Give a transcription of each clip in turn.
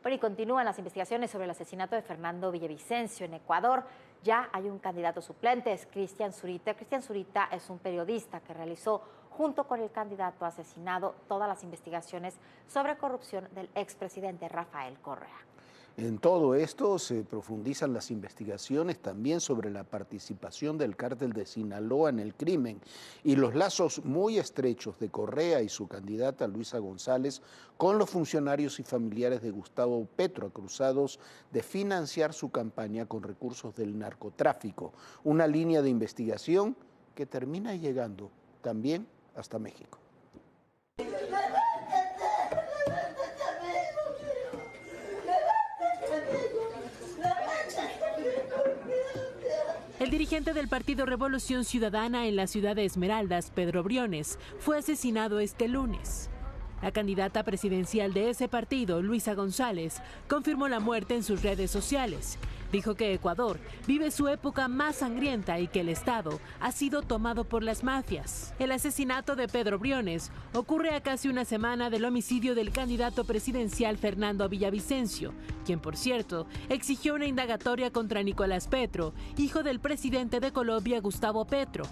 Bueno, y continúan las investigaciones sobre el asesinato de Fernando Villavicencio en Ecuador. Ya hay un candidato suplente, es Cristian Zurita. Cristian Zurita es un periodista que realizó, junto con el candidato asesinado, todas las investigaciones sobre corrupción del expresidente Rafael Correa. En todo esto se profundizan las investigaciones también sobre la participación del cártel de Sinaloa en el crimen y los lazos muy estrechos de Correa y su candidata Luisa González con los funcionarios y familiares de Gustavo Petro, acusados de financiar su campaña con recursos del narcotráfico. Una línea de investigación que termina llegando también hasta México. El dirigente del Partido Revolución Ciudadana en la ciudad de Esmeraldas, Pedro Briones, fue asesinado este lunes. La candidata presidencial de ese partido, Luisa González, confirmó la muerte en sus redes sociales. Dijo que Ecuador vive su época más sangrienta y que el Estado ha sido tomado por las mafias. El asesinato de Pedro Briones ocurre a casi una semana del homicidio del candidato presidencial Fernando Villavicencio, quien, por cierto, exigió una indagatoria contra Nicolás Petro, hijo del presidente de Colombia, Gustavo Petro.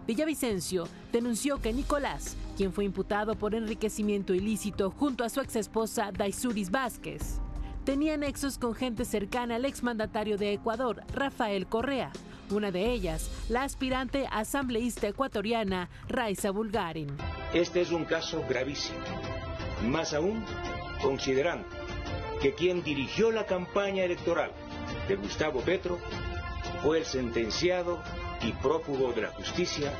Villavicencio denunció que Nicolás, quien fue imputado por enriquecimiento ilícito junto a su exesposa Daisuris Vázquez, tenía nexos con gente cercana al exmandatario de Ecuador, Rafael Correa, una de ellas, la aspirante asambleísta ecuatoriana Raiza Bulgarin. Este es un caso gravísimo, más aún considerando que quien dirigió la campaña electoral de Gustavo Petro fue el sentenciado y prófugo de la justicia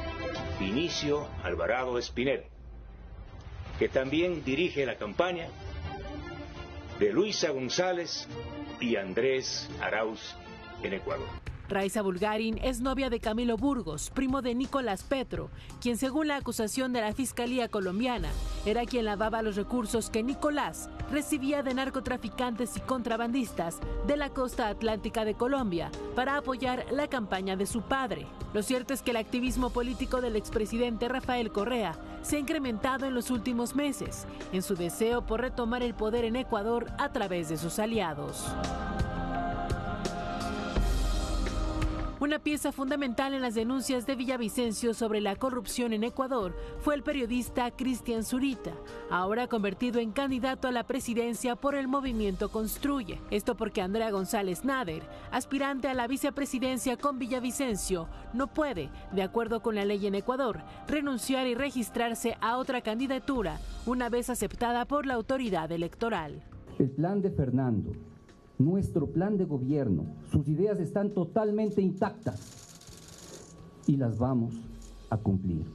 Vinicio Alvarado Espinel, que también dirige la campaña de Luisa González y Andrés Arauz en Ecuador. Raiza Bulgarin es novia de Camilo Burgos, primo de Nicolás Petro, quien, según la acusación de la Fiscalía colombiana, era quien lavaba los recursos que Nicolás recibía de narcotraficantes y contrabandistas de la costa atlántica de Colombia para apoyar la campaña de su padre. Lo cierto es que el activismo político del expresidente Rafael Correa se ha incrementado en los últimos meses, en su deseo por retomar el poder en Ecuador a través de sus aliados. Una pieza fundamental en las denuncias de Villavicencio sobre la corrupción en Ecuador fue el periodista Cristian Zurita, ahora convertido en candidato a la presidencia por el movimiento Construye. Esto porque Andrea González Nader, aspirante a la vicepresidencia con Villavicencio, no puede, de acuerdo con la ley en Ecuador, renunciar y registrarse a otra candidatura una vez aceptada por la autoridad electoral. El plan de Fernando, nuestro plan de gobierno, sus ideas están totalmente intactas y las vamos a cumplir.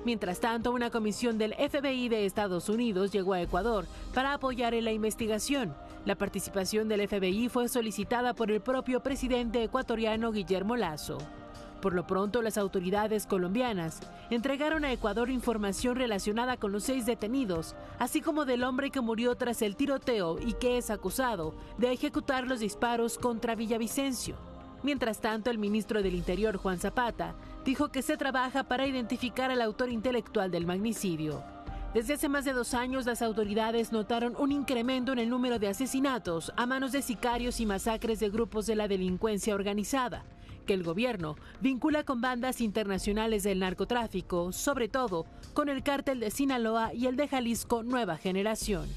Mientras tanto, una comisión del FBI de Estados Unidos llegó a Ecuador para apoyar en la investigación. La participación del FBI fue solicitada por el propio presidente ecuatoriano Guillermo Lasso. Por lo pronto, las autoridades colombianas entregaron a Ecuador información relacionada con los 6 detenidos, así como del hombre que murió tras el tiroteo y que es acusado de ejecutar los disparos contra Villavicencio. Mientras tanto, el ministro del Interior, Juan Zapata, dijo que se trabaja para identificar al autor intelectual del magnicidio. Desde hace más de 2 años, las autoridades notaron un incremento en el número de asesinatos a manos de sicarios y masacres de grupos de la delincuencia organizada, que el gobierno vincula con bandas internacionales del narcotráfico, sobre todo con el cártel de Sinaloa y el de Jalisco Nueva Generación.